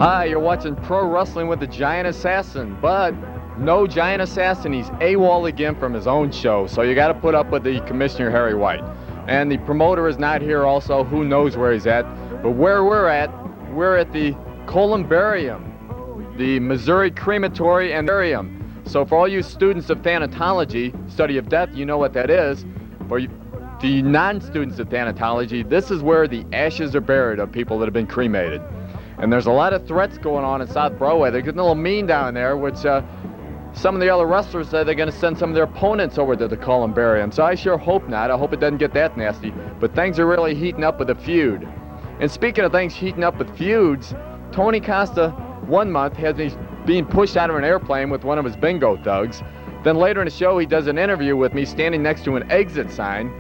Hi, you're watching Pro Wrestling with the Giant Assassin, but no Giant Assassin. He's AWOL again from his own show, so you got to put up with the Commissioner Harry White. And the promoter is not here also. Who knows where he's at? But where we're at the columbarium, the Missouri Crematory and Columbarium. So for all you students of thanatology, study of death, you know what that is. For the non-students of thanatology, this is where the ashes are buried of people that have been cremated. And there's a lot of threats going on in South Broadway. They're getting a little mean down there, which some of the other wrestlers say they're going to send some of their opponents over to the columbarium. So I sure hope not. I hope it doesn't get that nasty. But things are really heating up with a feud. And speaking of things heating up with feuds, Tony Casta, 1 month, has me being pushed out of an airplane with one of his bingo thugs. Then later in the show, he does an interview with me standing next to an exit sign.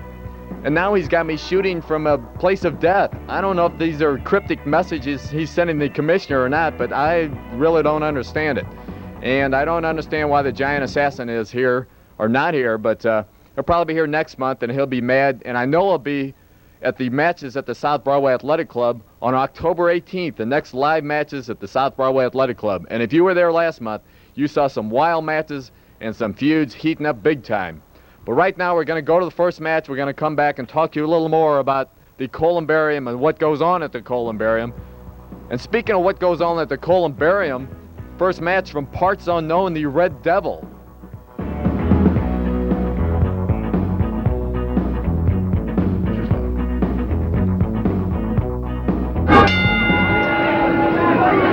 And now he's got me shooting from a place of death. I don't know if these are cryptic messages he's sending the commissioner or not, but I really don't understand it. And I don't understand why the Giant Assassin is here, or not here, but he'll probably be here next month, and he'll be mad. And I know he'll be at the matches at the South Broadway Athletic Club on October 18th, the next live matches at the South Broadway Athletic Club. And if you were there last month, you saw some wild matches and some feuds heating up big time. But right now, we're going to go to the first match. We're going to come back and talk to you a little more about the columbarium and what goes on at the columbarium. And speaking of what goes on at the columbarium, first match from parts unknown, the Red Devil.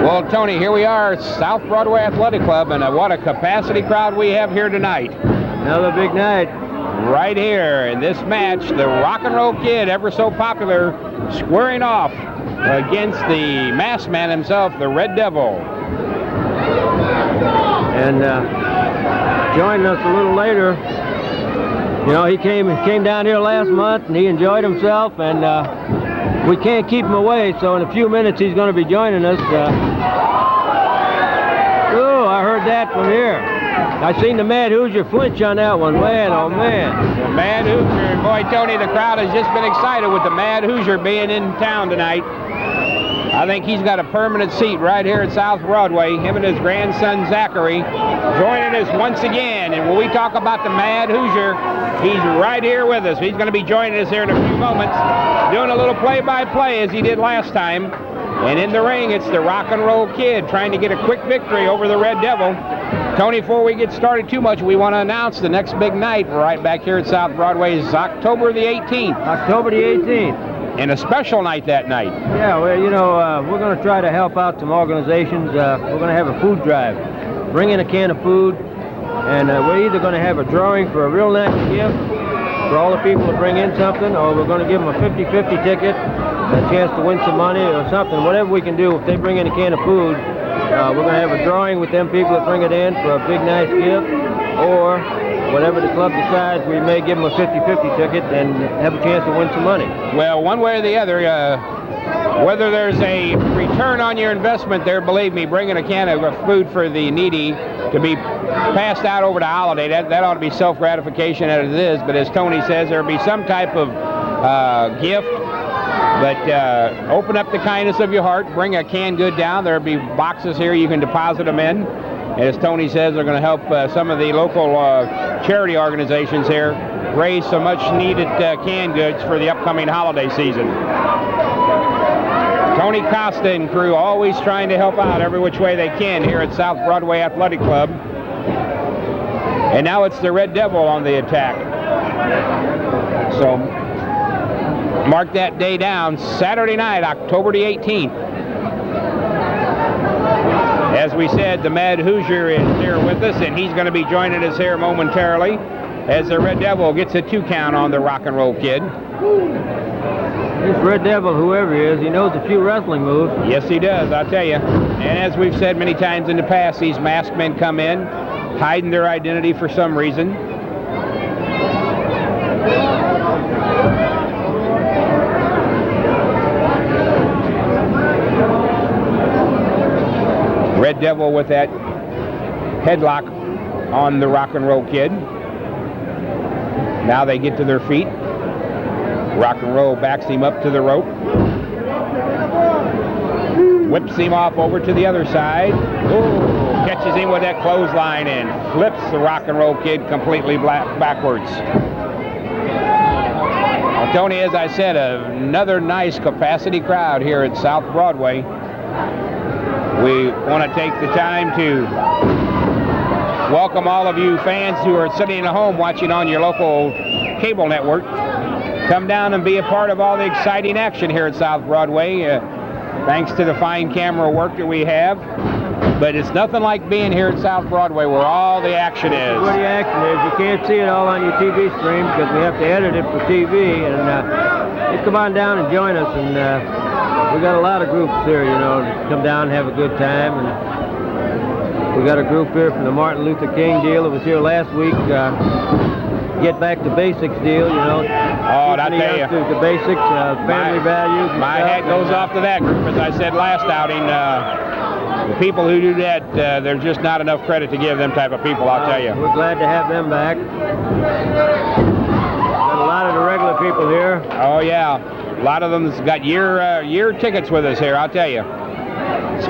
Well, Tony, here we are, South Broadway Athletic Club, and what a capacity crowd we have here tonight. Another big night. Right here in this match, the Rock and Roll Kid, ever so popular, squaring off against the masked man himself, the Red Devil. And joining us a little later, you know, he came down here last month and he enjoyed himself, and we can't keep him away, so in a few minutes he's going to be joining us. Oh, I heard that from here. I seen the Mad Hoosier flinch on that one. Man, oh man. The Mad Hoosier. Boy, Tony, the crowd has just been excited with the Mad Hoosier being in town tonight. I think he's got a permanent seat right here at South Broadway. Him and his grandson, Zachary, joining us once again. And when we talk about the Mad Hoosier, he's right here with us. He's going to be joining us here in a few moments, doing a little play-by-play as he did last time. And in the ring, it's the Rock and Roll Kid trying to get a quick victory over the Red Devil. Tony, before we get started too much, we want to announce the next big night right back here at South Broadway is October the 18th. October the 18th. And a special night that night. Yeah, well, you know, we're going to try to help out some organizations. We're going to have a food drive. Bring in a can of food, and we're either going to have a drawing for a real nice gift for all the people to bring in something, or we're going to give them a 50-50 ticket, a chance to win some money or something. Whatever we can do, if they bring in a can of food, we're going to have a drawing with them people that bring it in for a big, nice gift, or whatever the club decides, we may give them a 50-50 ticket and have a chance to win some money. Well, one way or the other, whether there's a return on your investment there, believe me, bringing a can of food for the needy to be passed out over the holiday, that ought to be self-gratification as it is. But as Tony says, there'll be some type of gift. But open up the kindness of your heart, bring a canned good down. There'll be boxes here you can deposit them in. As Tony says, they're going to help some of the local charity organizations here raise some much needed canned goods for the upcoming holiday season. Tony Casta and crew always trying to help out every which way they can here at South Broadway Athletic Club. And now it's the Red Devil on the attack. So mark that day down, Saturday night, October the 18th. As we said, the Mad Hoosier is here with us, and he's going to be joining us here momentarily as the Red Devil gets a 2 count on the Rock and Roll Kid. This Red Devil, whoever he is, he knows a few wrestling moves. Yes, he does, I'll tell you. And as we've said many times in the past, these masked men come in, hiding their identity for some reason. Red Devil with that headlock on the Rock and Roll Kid. Now they get to their feet. Rock and Roll backs him up to the rope. whips him off over to the other side. Ooh, catches him with that clothesline and flips the Rock and Roll Kid completely backwards. Well, Tony, as I said, another nice capacity crowd here at South Broadway. We want to take the time to welcome all of you fans who are sitting at home watching on your local cable network. Come down and be a part of all the exciting action here at South Broadway, thanks to the fine camera work that we have. But it's nothing like being here at South Broadway where all the action is. Where the action is. You can't see it all on your TV stream because we have to edit it for TV. And just come on down and join us. And we got a lot of groups here, you know, to come down and have a good time. And we got a group here from the Martin Luther King deal that was here last week. Get back to basics deal, you know. Oh, I tell you, the basics, family values. My hat goes off to that group, as I said last outing. The people who do that, there's just not enough credit to give them type of people, I'll tell you. We're glad to have them back. Got a lot of the regular people here. Oh yeah, a lot of them's got year tickets with us here, I'll tell you.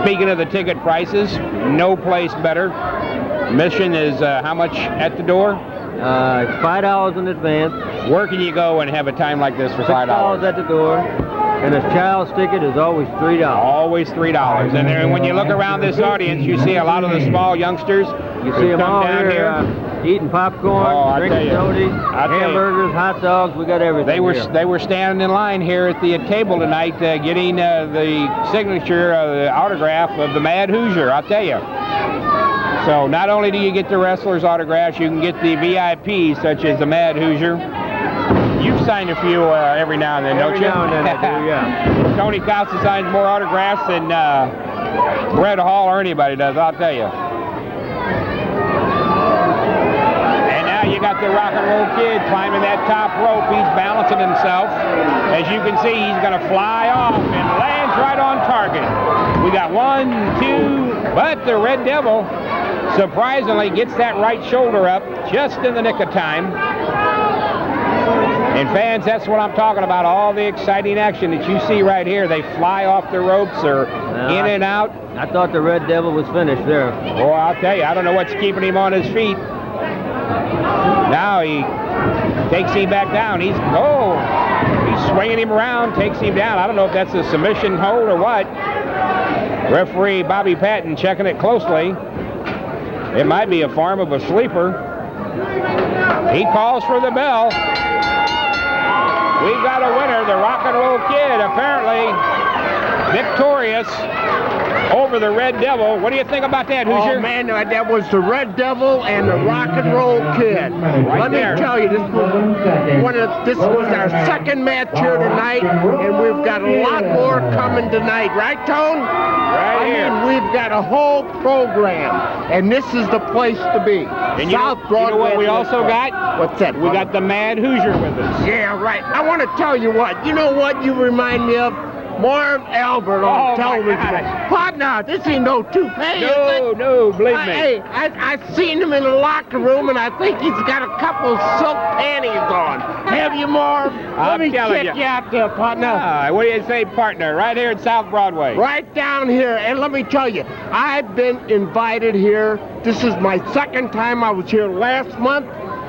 Speaking of the ticket prices, no place better. Admission is how much at the door? It's $5 in advance. Where can you go and have a time like this for $5? $6 at the door. And a child's ticket is always $3. Always $3. And then when you look around this audience, you see a lot of the small youngsters. You see them all here eating popcorn, drinking sodas, hamburgers, hot dogs. We got everything. They were standing in line here at the table tonight, getting the signature, the autograph of the Mad Hoosier. I'll tell you. So not only do you get the wrestlers' autographs, you can get the VIPs, such as the Mad Hoosier. You've signed a few every now and then, don't you? Every now and then I do, yeah. Tony Casta signs more autographs than Brett Hall or anybody does, I'll tell you. And now you got the Rock and Roll Kid climbing that top rope. He's balancing himself. As you can see, he's going to fly off and lands right on target. We got 1, 2, but the Red Devil surprisingly gets that right shoulder up just in the nick of time. And fans, that's what I'm talking about, all the exciting action that you see right here. They fly off the ropes or in and out. I thought the Red Devil was finished there. Oh, I'll tell you, I don't know what's keeping him on his feet. Now he takes him back down. He's swinging him around, takes him down. I don't know if that's a submission hold or what. Referee Bobby Patton checking it closely. It might be a form of a sleeper. He calls for the bell. We've got a winner, the Rock and Roll Kid, apparently victorious over the Red Devil. What do you think about that, Hoosier? Oh, man, that was the Red Devil and the Rock and Roll Kid. Let me tell you, this was our second match here tonight, and we've got a lot more coming tonight. Right, Tone? Right here. I mean, we've got a whole program, and this is the place to be. And South Broadway. You know what we also got? What's that? We got the Mad Hoosier with us. Yeah, right. I want to tell you what. You know what you remind me of? Marv Albert on television. Partner, this ain't no toupee, No, believe me. Hey, I've seen him in the locker room, and I think he's got a couple silk panties on. Have you, Marv? Let me check you out there, partner. What do you say, partner? Right here at South Broadway. Right down here. And let me tell you, I've been invited here. This is my second time. I was here last month,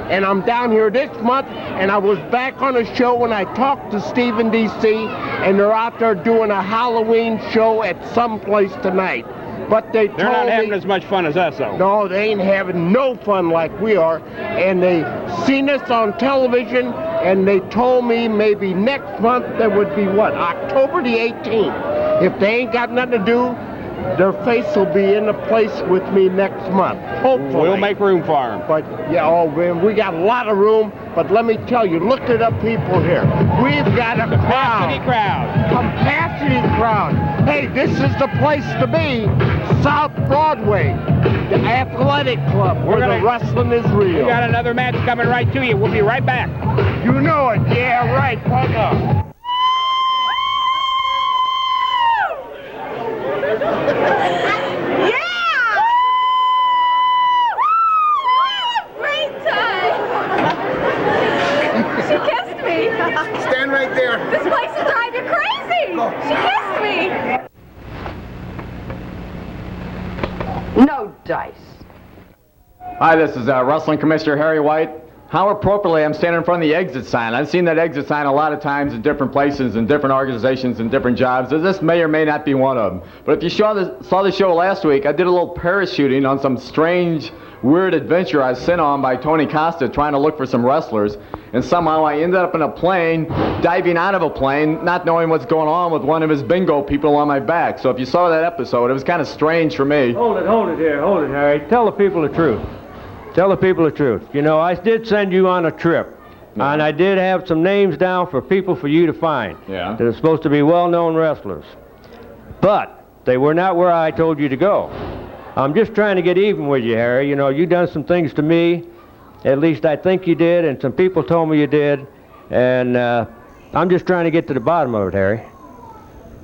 and I'm down here this month, and I was back on a show when I talked to Stephen D.C., and they're out there doing a Halloween show at some place tonight. But they're not having as much fun as us, though. No, they ain't having no fun like we are. And they seen us on television, and they told me maybe next month there would be what, October the 18th. If they ain't got nothing to do, their face will be in the place with me next month, hopefully. We'll make room for them. But, yeah, man, we got a lot of room. But let me tell you, look at the people here. We've got a Capacity crowd. Hey, this is the place to be. South Broadway, the Athletic Club, where the wrestling is real. We got another match coming right to you. We'll be right back. You know it. Yeah, right, partner. Stand right there. This place will drive you crazy. She kissed me. Hi, this is Wrestling Commissioner Harry White. How appropriately I'm standing in front of the exit sign. I've seen that exit sign a lot of times in different places, in different organizations, and different jobs. This may or may not be one of them. But if you saw the show last week, I did a little parachuting on some strange, weird adventure I was sent on by Tony Casta trying to look for some wrestlers. And somehow I ended up in a plane, diving out of a plane, not knowing what's going on with one of his bingo people on my back. So if you saw that episode, it was kind of strange for me. Hold it, Harry. Tell the people the truth. Tell the people the truth. You know, I did send you on a trip, and I did have some names down for people for you to find that are supposed to be well-known wrestlers. But they were not where I told you to go. I'm just trying to get even with you, Harry. You know, you done some things to me, at least I think you did, and some people told me you did, and I'm just trying to get to the bottom of it, Harry.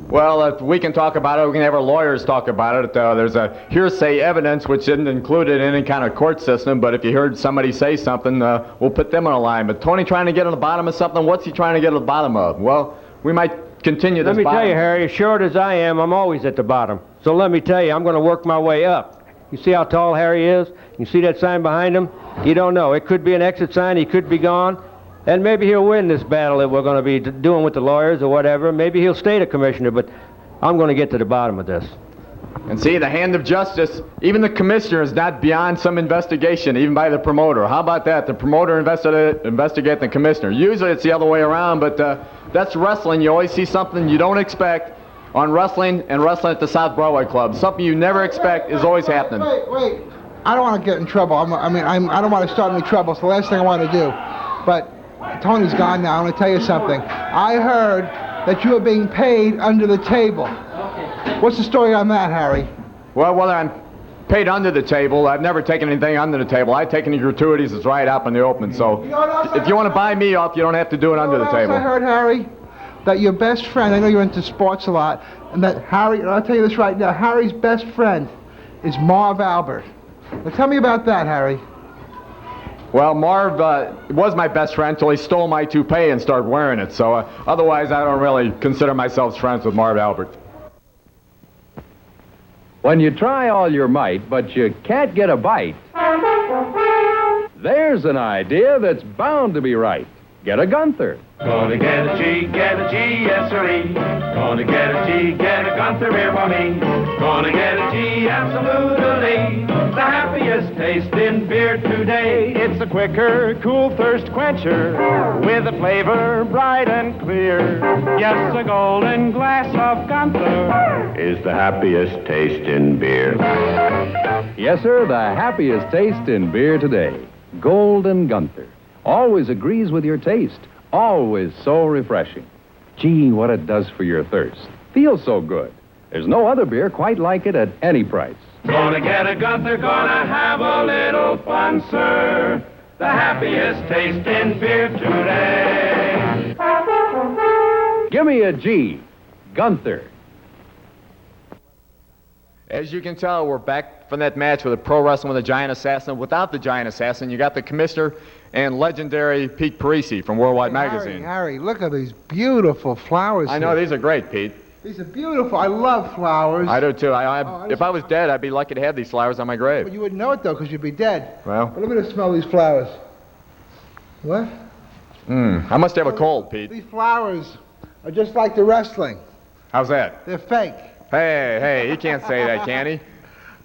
Well, if we can talk about it, we can have our lawyers talk about it. There's a hearsay evidence which isn't included in any kind of court system, but if you heard somebody say something, we'll put them on a line. But Tony trying to get to the bottom of something, what's he trying to get to the bottom of? Well, we might continue this. Let me tell you, Harry, as short as I am, I'm always at the bottom. So let me tell you, I'm going to work my way up. You see how tall Harry is? You see that sign behind him? You don't know. It could be an exit sign. He could be gone. And maybe he'll win this battle that we're going to be doing with the lawyers or whatever. Maybe he'll stay the commissioner, but I'm going to get to the bottom of this. And see, the hand of justice, even the commissioner is not beyond some investigation, even by the promoter. How about that? The promoter investigate the commissioner. Usually it's the other way around, but that's wrestling. You always see something you don't expect on wrestling and wrestling at the South Broadway Club. Something you never expect is always happening. Wait. I don't want to get in trouble. I don't want to start any trouble. It's the last thing I want to do. But Tony's gone now. I want to tell you something. I heard that you are being paid under the table. What's the story on that, Harry? Well, whether I'm paid under the table, I've never taken anything under the table. I've taken the gratuities that's right out in the open. So if you want to buy me off, you don't have to do it under the table. I heard, Harry, that your best friend, I know you're into sports a lot, and that Harry, and I'll tell you this right now, Harry's best friend is Marv Albert. Now tell me about that, Harry. Well, Marv was my best friend until he stole my toupee and started wearing it. So otherwise, I don't really consider myself friends with Marv Albert. When you try all your might, but you can't get a bite, there's an idea that's bound to be right. Get a Gunther. Gonna get a G, yes sirree. Gonna get a G, get a Gunther here for me. Gonna get a G, absolutely. The happiest taste in beer today. It's a quicker, cool thirst quencher with a flavor bright and clear. Yes, a golden glass of Gunther is the happiest taste in beer. Yes, sir, the happiest taste in beer today. Golden Gunther. Always agrees with your taste. Always so refreshing. Gee, what it does for your thirst. Feels so good. There's no other beer quite like it at any price. Gonna get a Gunther, gonna have a little fun, sir. The happiest taste in beer today. Give me a G. Gunther. As you can tell, we're back from that match with a pro wrestling with a giant assassin. Without the giant assassin, you got the commissioner and legendary Peter Parisi from Worldwide Magazine. Harry, look at these beautiful flowers. I know, these are great, Pete. These are beautiful. I love flowers. I do too. If I was dead, I'd be lucky to have these flowers on my grave. But you wouldn't know it though, because you'd be dead. Well. But let me just smell these flowers. What? I must have a cold, Pete. These flowers are just like the wrestling. How's that? They're fake. Hey, he can't say that, can he?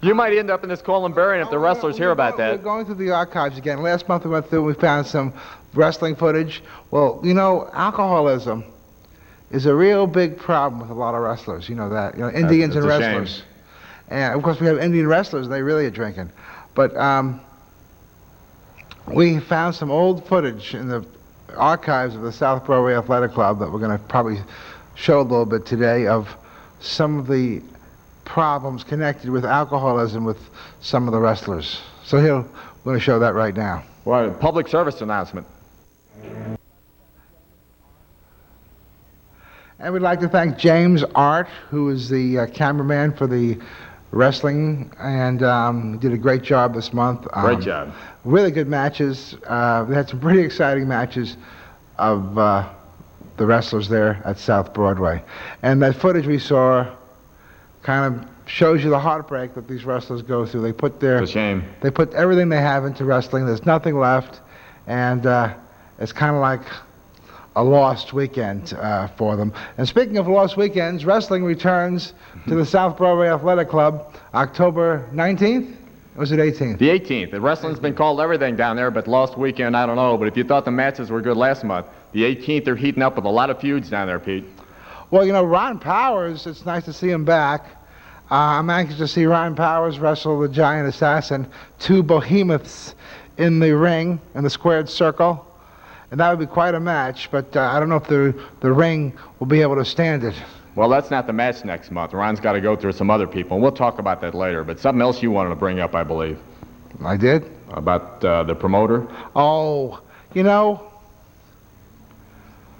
You might end up in this columbarium if the wrestlers hear about that. We're going through the archives again. Last month we went through, we found some wrestling footage. Well, you know, alcoholism is a real big problem with a lot of wrestlers. You know that. You know, Indians and wrestlers. Shame. And of course we have Indian wrestlers, they really are drinking. But we found some old footage in the archives of the South Broadway Athletic Club that we're going to probably show a little bit today of some of the problems connected with alcoholism with some of the wrestlers. So here, we're going to show that right now. Well, public service announcement. And we'd like to thank James Art, who is the cameraman for the wrestling, and did a great job this month. Great job. Really good matches. We had some pretty exciting matches of the wrestlers there at South Broadway. And that footage we saw kind of shows you the heartbreak that these wrestlers go through. They put It's a shame. They put everything they have into wrestling. There's nothing left, and it's kind of like a lost weekend for them. And speaking of lost weekends, wrestling returns to the South Broadway Athletic Club October 19th. Or was it 18th? The 18th. The wrestling's been called everything down there, but lost weekend, I don't know. But if you thought the matches were good last month, the 18th, they're heating up with a lot of feuds down there, Pete. Well, you know, Ron Powers, it's nice to see him back. I'm anxious to see Ron Powers wrestle the Giant Assassin, two behemoths in the ring, in the squared circle. And that would be quite a match, but I don't know if the ring will be able to stand it. Well, that's not the match next month. Ron's got to go through some other people, and we'll talk about that later. But something else you wanted to bring up, I believe. I did? About the promoter? Oh, you know,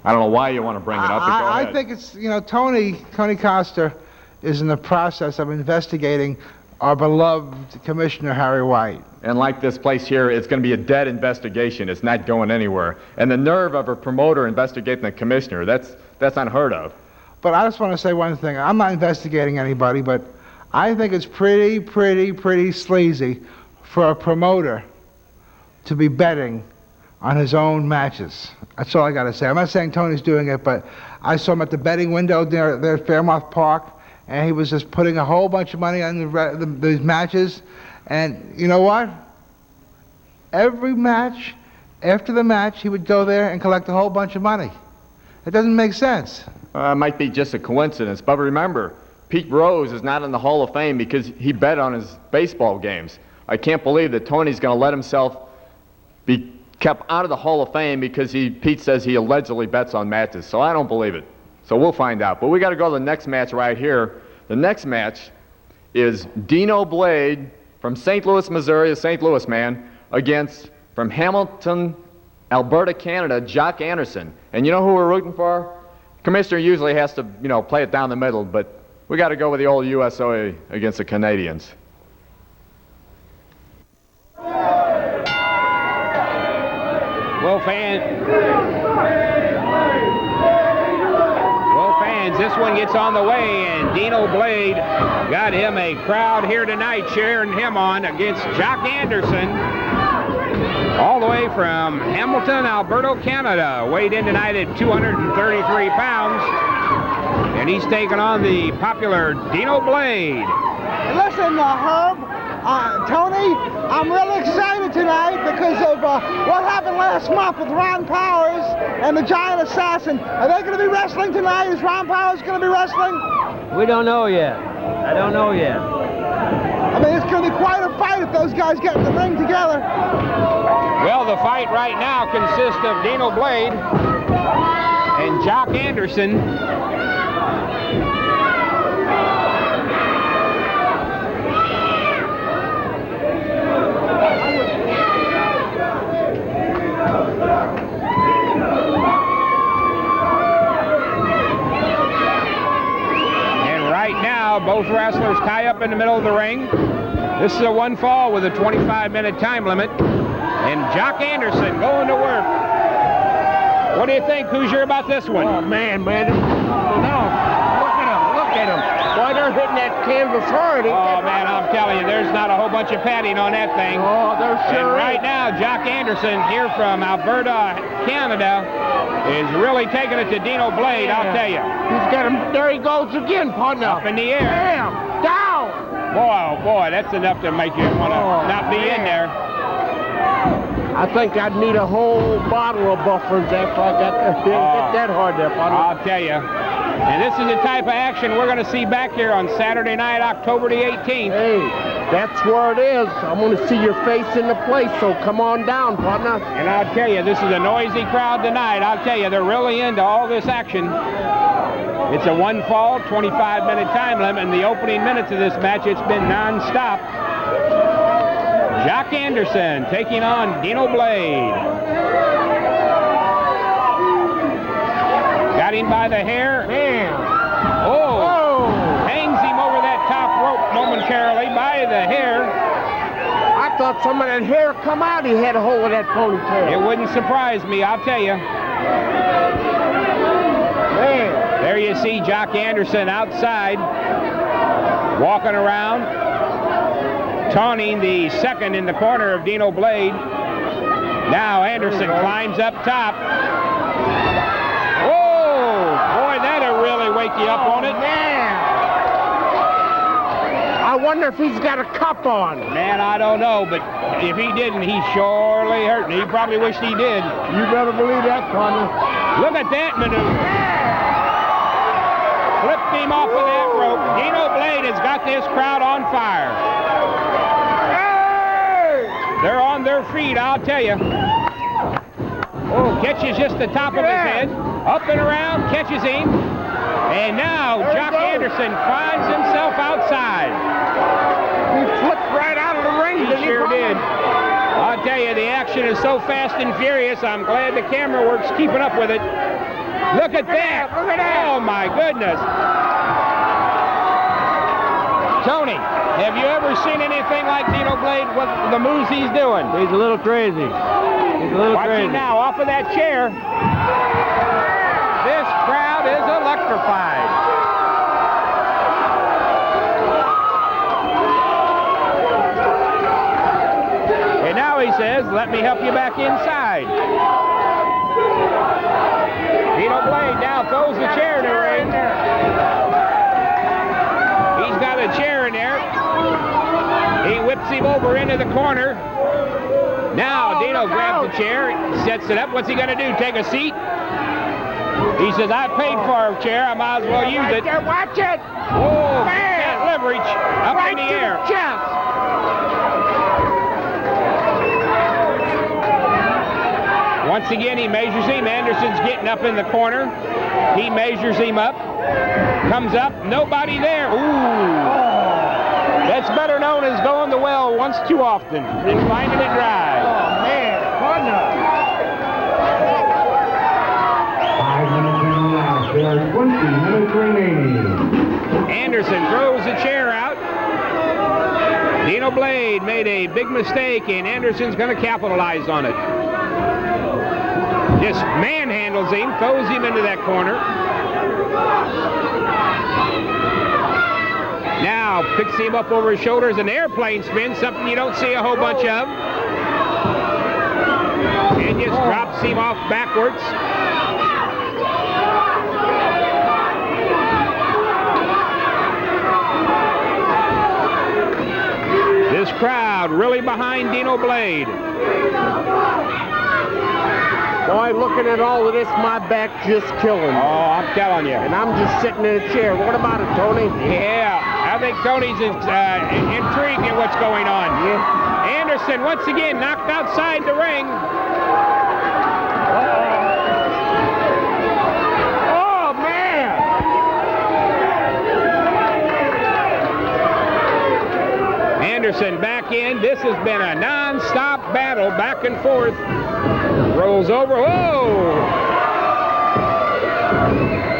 I don't know why you want to bring it up, but go ahead. I think it's, you know, Tony Casta is in the process of investigating our beloved Commissioner Harry White. And like this place here, it's going to be a dead investigation. It's not going anywhere. And the nerve of a promoter investigating the commissioner, that's unheard of. But I just want to say one thing. I'm not investigating anybody, but I think it's pretty sleazy for a promoter to be betting on his own matches. That's all I got to say. I'm not saying Tony's doing it, but I saw him at the betting window there at Fairmouth Park, and he was just putting a whole bunch of money on these matches. And you know what? Every match, after the match, he would go there and collect a whole bunch of money. It doesn't make sense. It might be just a coincidence, but remember, Pete Rose is not in the Hall of Fame because he bet on his baseball games. I can't believe that Tony's going to let himself be kept out of the Hall of Fame because Pete says he allegedly bets on matches. So I don't believe it. So we'll find out. But we got to go to the next match right here. The next match is Deno Blade from St. Louis, Missouri, a St. Louis man, against, from Hamilton, Alberta, Canada, Jacques Anderson. And you know who we're rooting for? Commissioner usually has to, you know, play it down the middle, but we got to go with the old USOA against the Canadians. Well, fans, this one gets on the way, and Deno Blade got him a crowd here tonight cheering him on against Jacques Anderson, all the way from Hamilton, Alberta, Canada, weighed in tonight at 233 pounds, and he's taking on the popular Deno Blade. Listen, Herb, Tony, I'm really excited tonight because of what happened last month with Ron Powers and the Giant Assassin. Are they going to be wrestling tonight? Is Ron Powers going to be wrestling? We don't know yet. I don't know yet. I mean, it's going to be quite a fight if those guys get in the ring together. Well, the fight right now consists of Deno Blade and Jacques Anderson. Both wrestlers tie up in the middle of the ring. This is a one fall with a 25-minute time limit. And Jacques Anderson going to work. What do you think, Hoosier, about this one? Oh, man. No. Look at him. Boy, they're hitting that canvas hard. Oh, man, I'm telling you, there's not a whole bunch of padding on that thing. Oh, there sure and right now, Jacques Anderson here from Alberta, Canada, is really taking it to Deno Blade, I'll tell you. He's got him. There he goes again, partner. Up in the air. Bam! Down! Boy, that's enough to make you want to not be in there. I think I'd need a whole bottle of buffers after I got hit that hard there, partner. I'll tell you. And this is the type of action we're going to see back here on Saturday night, October the 18th. Hey, that's where it is. I want to see your face in the place, so come on down, partner. And I'll tell you, this is a noisy crowd tonight. I'll tell you, they're really into all this action. It's a one fall, 25-minute time limit. In the opening minutes of this match, it's been non-stop. Jacques Anderson taking on Deno Blade. Got him by the hair. Bam! Oh! Hangs him over that top rope momentarily by the hair. I thought some of that hair come out. He had a hold of that ponytail. It wouldn't surprise me, I'll tell you. Man. There you see Jacques Anderson outside. walking around, taunting the second in the corner of Deno Blade. Now Anderson climbs up top. Whoa! Boy, that'll really wake you up on it. Man! I wonder if he's got a cup on. Man, I don't know, but if he didn't, he surely hurt. He probably wished he did. You better believe that, partner. Look at that maneuver. Flipped him off of that rope. Deno Blade has got this crowd on fire. They're on their feet, I'll tell you. Oh, catches just the top of his head. Up and around, catches him. And now Jacques Anderson finds himself outside. He flipped right out of the ring. He sure did. I'll tell you, the action is so fast and furious. I'm glad the camera works keeping up with it. Look at that. Look at that. Oh, my goodness. Tony, have you ever seen anything like Deno Blade with the moves he's doing? He's a little crazy. He's a little Watch crazy. him now, off of that chair. This crowd is electrified. And now he says, let me help you back inside. Deno Blade now throws the chair in the ring. He's got a chair in there. He whips him over into the corner. Now Deno grabs the chair, sets it up. What's he going to do, take a seat? He says, I paid for a chair, I might as well use it. Watch it! Oh, that leverage up right in the to air. The chest. Once again, he measures him. Anderson's getting up in the corner. He measures him up. Comes up, nobody there. Ooh. That's better known as going the well once too often and finding it dry. Oh, man. Partner. 5 minutes in now. There are 20 minutes remaining. Anderson throws the chair out. Deno Blade made a big mistake, and Anderson's going to capitalize on it. Just manhandles him, throws him into that corner. Now picks him up over his shoulders, an airplane spin, something you don't see a whole bunch of. And just drops him off backwards. This crowd really behind Deno Blade. Boy, looking at all of this, my back's just killing me. Oh, I'm telling you. And I'm just sitting in a chair. What about it, Tony? Yeah, I think Tony's intrigued at what's going on. Yeah. Anderson, once again, knocked outside the ring. Oh, man! Anderson back in. This has been a non-stop battle, back and forth. Rolls over. Whoa!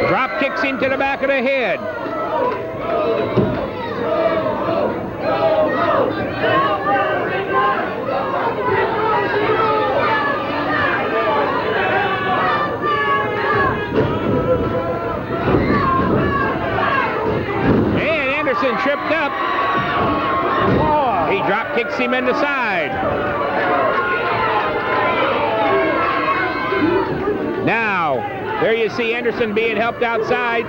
Drop kicks him to the back of the head. And Anderson tripped up. He drop kicks him in the side. Now, there you see Anderson being helped outside.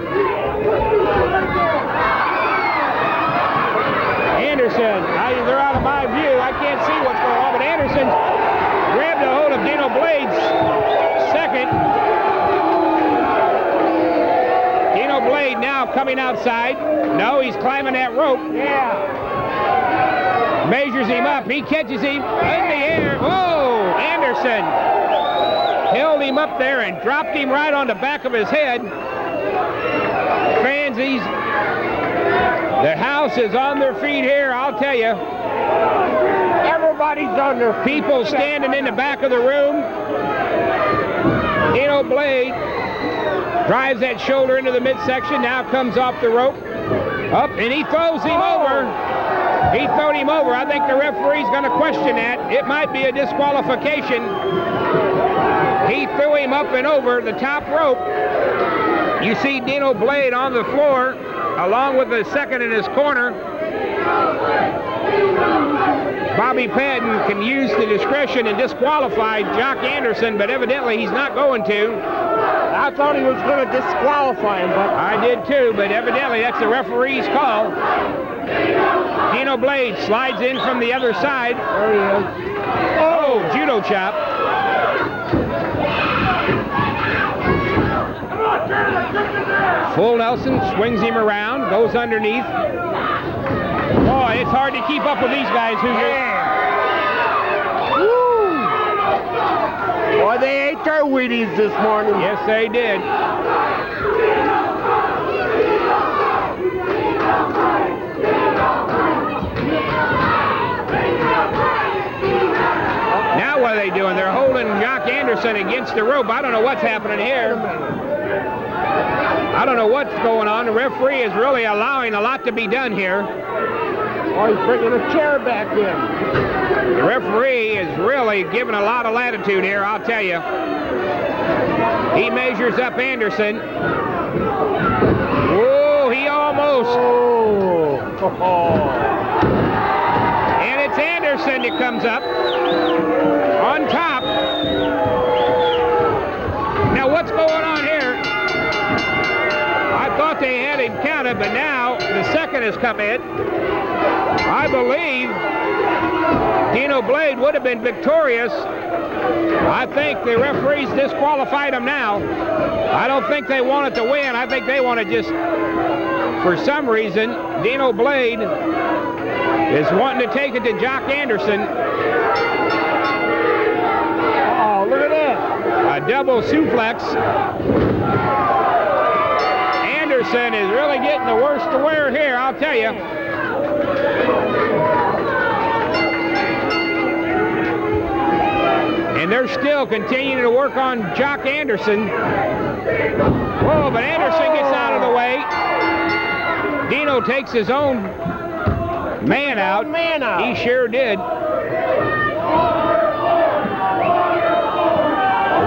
Anderson, they're out of my view. I can't see what's going on, but Anderson grabbed a hold of Deno Blade's second. Deno Blade now coming outside. No, he's climbing that rope. Yeah. Measures him up. He catches him in the air. Whoa! Anderson held him up there and dropped him right on the back of his head. Fans, the house is on their feet here, I'll tell you. Everybody's on their feet. People standing in the back of the room. Deno Blade drives that shoulder into the midsection, now comes off the rope. Up, and he throws him over. He throwed him over. I think the referee's going to question that. It might be a disqualification. He threw him up and over the top rope. You see Deno Blade on the floor. along with the second in his corner. Bobby Patton can use the discretion and disqualify Jacques Anderson, but evidently he's not going to. I thought he was going to disqualify him, but I did too, but evidently that's the referee's call. Deno Blade slides in from the other side. there he is. Oh, judo chop. Full Nelson swings him around, goes underneath. Boy, it's hard to keep up with these guys, Hoosier. Boy, they ate their Wheaties this morning. Yes, they did. Now what are they doing? They're holding Jacques Anderson against the rope. I don't know what's happening here. I don't know what's going on. The referee is really allowing a lot to be done here. Oh, he's bringing a chair back in. The referee is really giving a lot of latitude here, I'll tell you. He measures up Anderson. Whoa, he almost. Oh. And it's Anderson that comes up on top. Now, what's going on here? I thought they had him counted, but now the second has come in. I believe Deno Blade would have been victorious. I think the referees disqualified him now. I don't think they wanted to win. I think they want to just, for some reason, Deno Blade is wanting to take it to Jacques Anderson. Oh, look at that. A double suplex. Anderson is really getting the worst to wear here, I'll tell you. And they're still continuing to work on Jacques Anderson. Whoa, but Anderson gets out of the way. Deno takes his own man out. He sure did.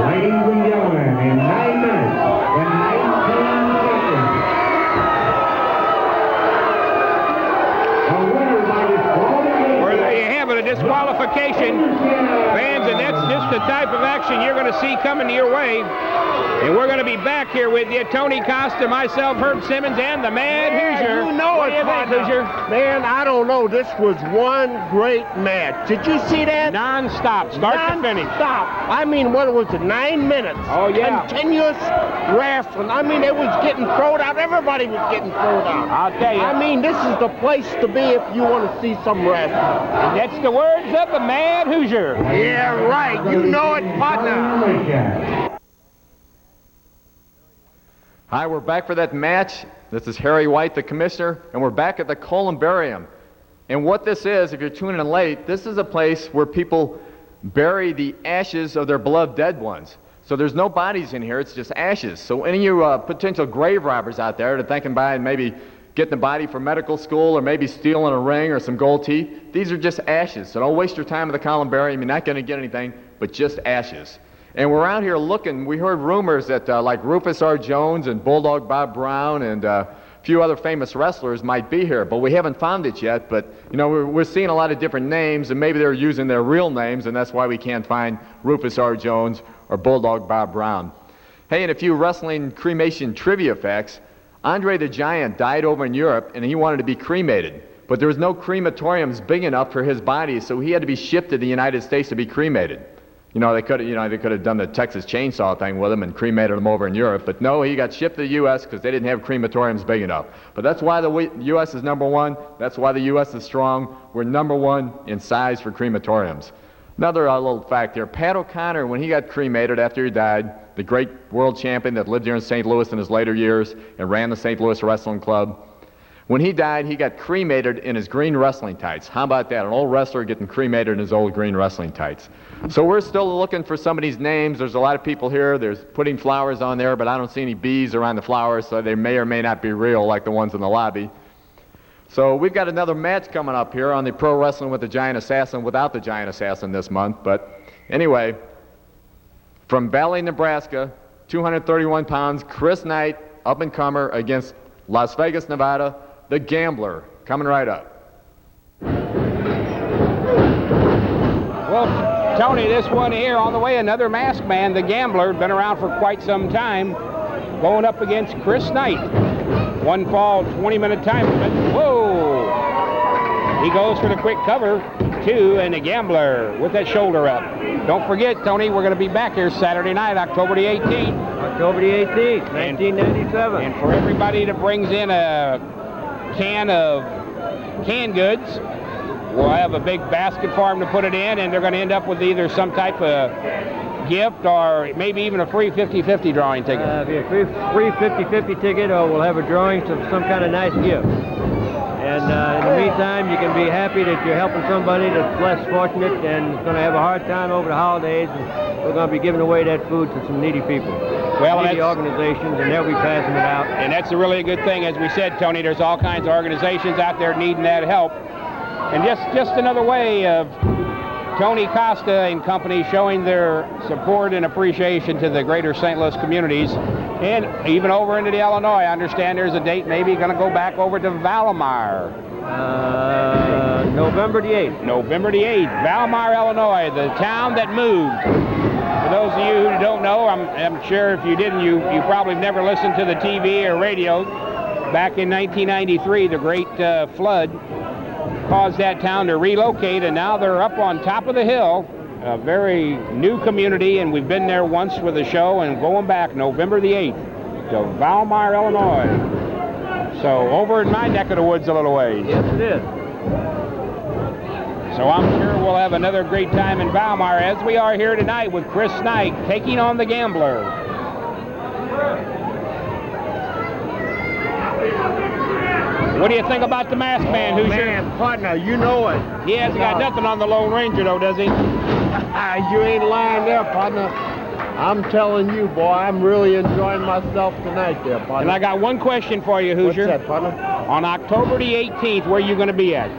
Ladies and gentlemen, in 9 minutes and 19 seconds, a winner by disqualification. Where there you have it, a disqualification. Fans, and that's just the type of action you're going to see coming to your way. And we're going to be back here with you, Tony Casta, myself, Herb Simmons, and the Mad Hoosier. You know what it, do you think, Hoosier? Man, I don't know. This was one great match. Did you see that? Non-stop, start to finish. Stop. I mean, what was it? 9 minutes. Oh, yeah. Continuous wrestling. I mean, it was getting thrown out. Everybody was getting thrown out. I'll tell you. I mean, this is the place to be if you want to see some wrestling. And that's the words of the Mad Hoosier. Yeah, right. You know it, partner. Hi, we're back for that match. This is Harry White, the commissioner, and we're back at the columbarium. And what this is, if you're tuning in late, this is a place where people bury the ashes of their beloved dead ones. So there's no bodies in here, it's just ashes. So any of you potential grave robbers out there that are thinking about maybe getting the body for medical school or maybe stealing a ring or some gold teeth, these are just ashes. So don't waste your time at the columbarium. You're not going to get anything but just ashes. And we're out here looking. We heard rumors that like Rufus R. Jones and Bulldog Bob Brown and a few other famous wrestlers might be here, but we haven't found it yet. But, you know, we're seeing a lot of different names, and maybe they're using their real names, and that's why we can't find Rufus R. Jones or Bulldog Bob Brown. Hey, and a few wrestling cremation trivia facts. Andre the Giant died over in Europe, and he wanted to be cremated. But there was no crematoriums big enough for his body, so he had to be shipped to the United States to be cremated. You know, they could have done the Texas Chainsaw thing with him and cremated him over in Europe, but no, he got shipped to the U.S. because they didn't have crematoriums big enough. But that's why the U.S. is number one. That's why the U.S. is strong. We're number one in size for crematoriums. Another little fact here, Pat O'Connor, when he got cremated after he died, the great world champion that lived here in St. Louis in his later years and ran the St. Louis Wrestling Club, when he died, he got cremated in his green wrestling tights. How about that? An old wrestler getting cremated in his old green wrestling tights. So we're still looking for some of these names. There's a lot of people here. There's putting flowers on there, but I don't see any bees around the flowers, so they may or may not be real like the ones in the lobby. So we've got another match coming up here on the Pro Wrestling with the Giant Assassin without the Giant Assassin this month. But anyway, from Valley, Nebraska, 231 pounds, Chris Knight, up-and-comer, against Las Vegas, Nevada, The Gambler, coming right up. Well, Tony, this one here on the way, another masked man, The Gambler, been around for quite some time, going up against Chris Knight. One fall, 20-minute time limit. Whoa! He goes for the quick cover, 2, and The Gambler with that shoulder up. Don't forget, Tony, we're going to be back here Saturday night, October the 18th. October the 18th, 1997. And for everybody that brings in a can of canned goods, we'll have a big basket for them to put it in, and they're going to end up with either some type of gift or maybe even a free 50-50 drawing ticket. Be a free 50-50 ticket, or we'll have a drawing of some kind of nice gift. And in the meantime, you can be happy that you're helping somebody that's less fortunate and is going to have a hard time over the holidays, and we're going to be giving away that food to some needy people. Well, needy organizations, and they'll be passing it out. And that's a really good thing. As we said, Tony, there's all kinds of organizations out there needing that help. And just another way of Tony Casta and company showing their support and appreciation to the greater St. Louis communities, and even over into the Illinois. I understand there's a date maybe going to go back over to Valmar. November the 8th. November the 8th, Valmar, Illinois, the town that moved. For those of you who don't know, I'm sure if you didn't, you probably never listened to the TV or radio. Back in 1993, the great flood caused that town to relocate, and now they're up on top of the hill, a very new community, and we've been there once with a show, and going back November the 8th to Valmar, Illinois. So over in my neck of the woods a little ways. Yes, it is. So I'm sure we'll have another great time in Valmar, as we are here tonight with Chris Knight taking on The Gambler. What do you think about the masked man, Hoosier? Man, partner, you know it. He hasn't got nothing on the Lone Ranger, though, does he? You ain't lying there, partner. I'm telling you, boy, I'm really enjoying myself tonight there, partner. And I got one question for you, Hoosier. What's that, partner? On October the 18th, where are you going to be at?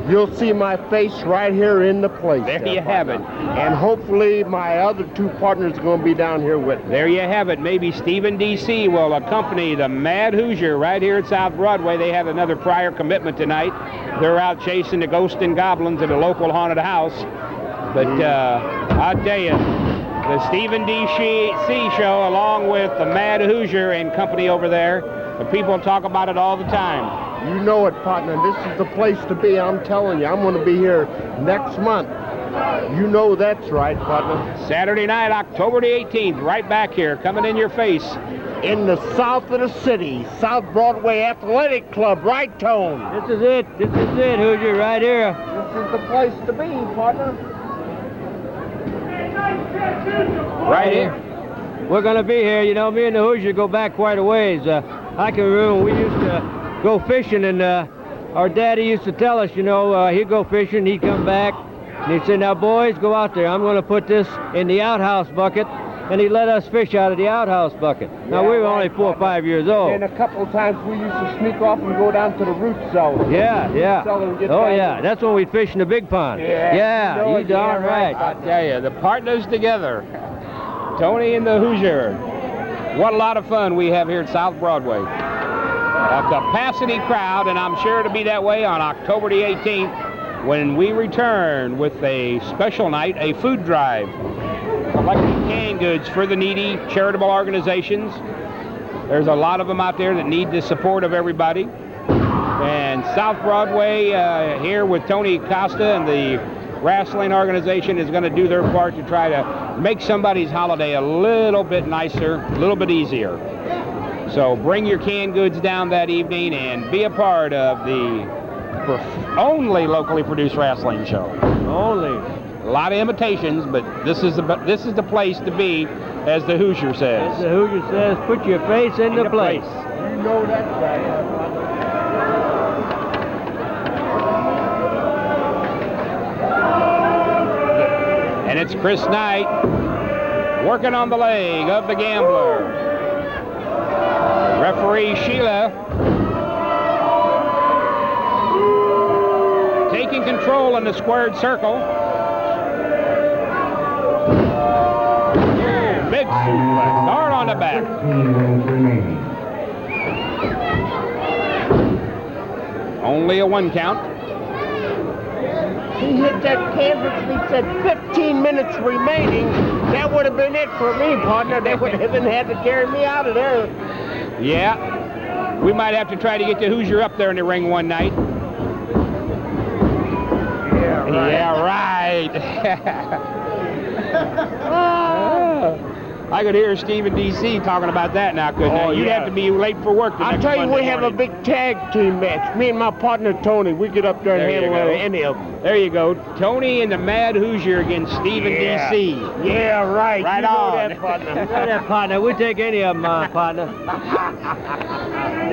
You'll see my face right here in the place. There you have it. And hopefully my other 2 partners are going to be down here with me. There you have it. Maybe Stephen D.C. will accompany the Mad Hoosier right here at South Broadway. They had another prior commitment tonight. They're out chasing the ghosts and goblins at a local haunted house. But I'll tell you, the Stephen D.C. show, along with the Mad Hoosier and company over there, the people talk about it all the time. You know it, partner. This is the place to be. I'm telling you, I'm going to be here next month. You know that's right, partner. Saturday night, October the 18th, right back here, coming in your face. In the south of the city, South Broadway Athletic Club, right, Tone? This is it, Hoosier, right here. This is the place to be, partner. Right here. We're going to be here. You know, me and the Hoosier go back quite a ways. I can remember we used to go fishing, and our daddy used to tell us, you know, he'd go fishing, he'd come back, and he'd say, now, boys, go out there. I'm going to put this in the outhouse bucket, and he'd let us fish out of the outhouse bucket. Now, we were only 4 or 5 years old. And a couple of times we used to sneak off and go down to the root cellar. Yeah. Oh, yeah. That's when we'd fish in the big pond. Yeah. You darn right. I tell you, the partners together, Tony and the Hoosier. What a lot of fun we have here at South Broadway. A capacity crowd, and I'm sure it'll be that way on October the 18th when we return with a special night, a food drive, collecting canned goods for the needy charitable organizations. There's a lot of them out there that need the support of everybody. And South Broadway here with Tony Casta and the wrestling organization is going to do their part to try to make somebody's holiday a little bit nicer, a little bit easier. So bring your canned goods down that evening and be a part of the only locally produced wrestling show. Only. A lot of imitations, but this is the place to be, as the Hoosier says. As the Hoosier says, put your face in the place. You know that's right. And it's Chris Knight working on the leg of the Gambler. Referee Sheila taking control in the squared circle. Big suplex, hard on the back. Only a 1 count. He hit that canvas and he said 15 minutes remaining. That would have been it for me, partner. They would have had to carry me out of there. Yeah. We might have to try to get the Hoosier up there in the ring one night. Yeah, right. I could hear Steve in D.C. talking about that now, couldn't I? You'd have to be late for work the I'll next tell you, Monday we have a morning. big tag team match. Me and my partner, Tony, we get up there and There you handle go. any of them. There you go. Tony and the Mad Hoosier against Steve in D.C. Yeah, right. Right you know on. that, partner. You know that, partner. We take any of them, partner.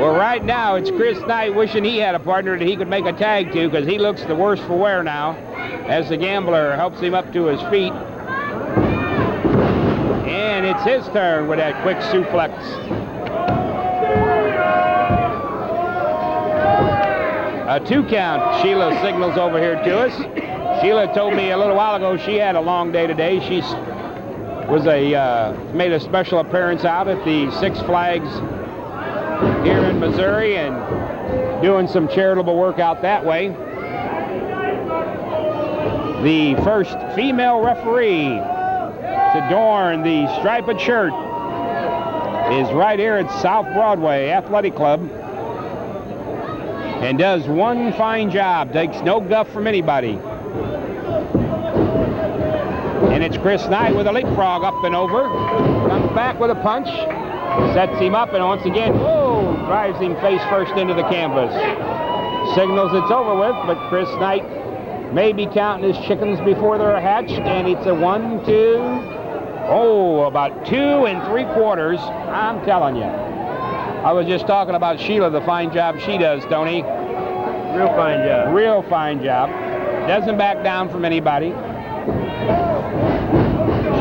Well, right now, it's Chris Knight wishing he had a partner that he could make a tag to, because he looks the worse for wear now, as the gambler helps him up to his feet. And it's his turn with that quick suplex. A 2 count, Sheila signals over here to us. Sheila told me a little while ago she had a long day today. She made a special appearance out at the Six Flags here in Missouri and doing some charitable work out that way. The first female referee to adorn the striped shirt is right here at South Broadway Athletic Club and does one fine job, takes no guff from anybody. And it's Chris Knight with a leapfrog up and over, comes back with a punch, sets him up, and once again, whoa, drives him face first into the canvas. Signals it's over with, but Chris Knight may be counting his chickens before they're hatched, and it's a 1, 2, about 2 3/4. I'm telling you. I was just talking about Sheila, the fine job she does, Tony. Real fine job. Real fine job. Doesn't back down from anybody.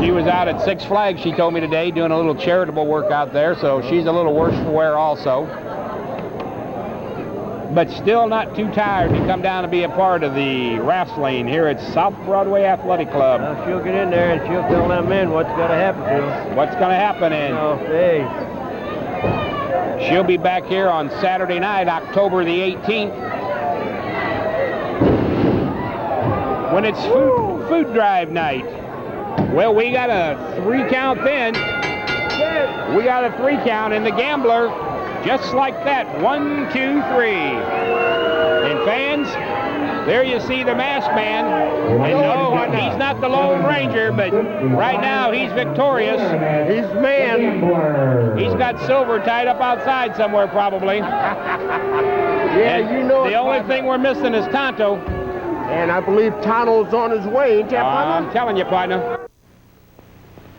She was out at Six Flags, she told me today, doing a little charitable work out there, so she's a little worse for wear also. But still not too tired to come down and be a part of the wrestling here at South Broadway Athletic Club. Now she'll get in there and she'll tell them men what's going to happen to them. What's going to happen, and Hey. she'll be back here on Saturday night, October the 18th, when it's food drive night. Well, we got a 3 count then. We got a 3 count, and the gambler, just like that, 1, 2, 3. And fans, there you see the masked man. And no, he's not the Lone Ranger, but right now he's victorious. He's man. He's got silver tied up outside somewhere, probably. Yeah, you know The only thing we're missing is Tonto. And I believe Tonto's on his way, ain't that, partner? I'm telling you, partner.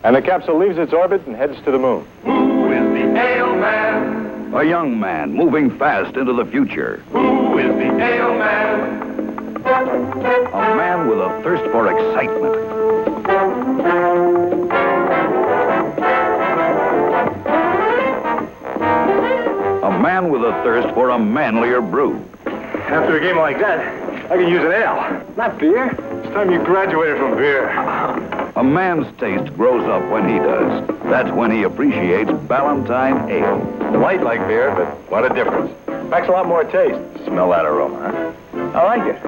And the capsule leaves its orbit and heads to the moon. Who is the ale man? A young man moving fast into the future. Who is the ale man? A man with a thirst for excitement. A man with a thirst for a manlier brew. After a game like that, I can use an ale. Not beer. It's time you graduated from beer. A man's taste grows up when he does. That's when he appreciates Ballantine Ale. Light like beer, but what a difference. Packs a lot more taste. Smell that aroma, huh? I like it.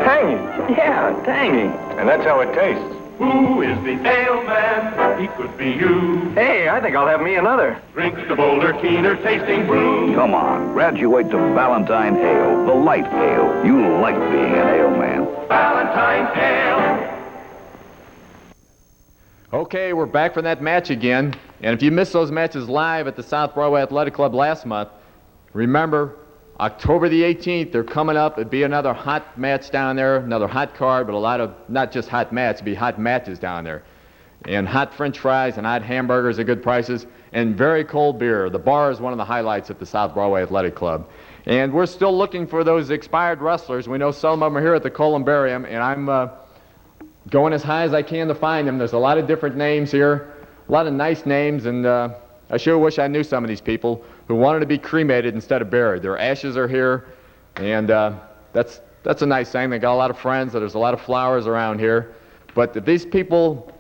Tangy. Yeah, tangy. And that's how it tastes. Who is the ale man? He could be you. Hey, I think I'll have me another. Drink the bolder, keener tasting brew. Come on, graduate to Ballantine Ale, the light ale. You like being an ale man. Valentine ale. Okay, we're back for that match again. And if you missed those matches live at the South Broadway Athletic Club last month, remember, October the 18th, they're coming up. It'd be another hot match down there, another hot card, but a lot of, not just hot matches, it'd be hot matches down there. And hot French fries and hot hamburgers at good prices, and very cold beer. The bar is one of the highlights at the South Broadway Athletic Club. And we're still looking for those expired wrestlers. We know some of them are here at the Columbarium, and I'm going as high as I can to find them. There's a lot of different names here, a lot of nice names, and I sure wish I knew some of these people who wanted to be cremated instead of buried. Their ashes are here, and that's a nice thing. They got a lot of friends. There's a lot of flowers around here. But if these people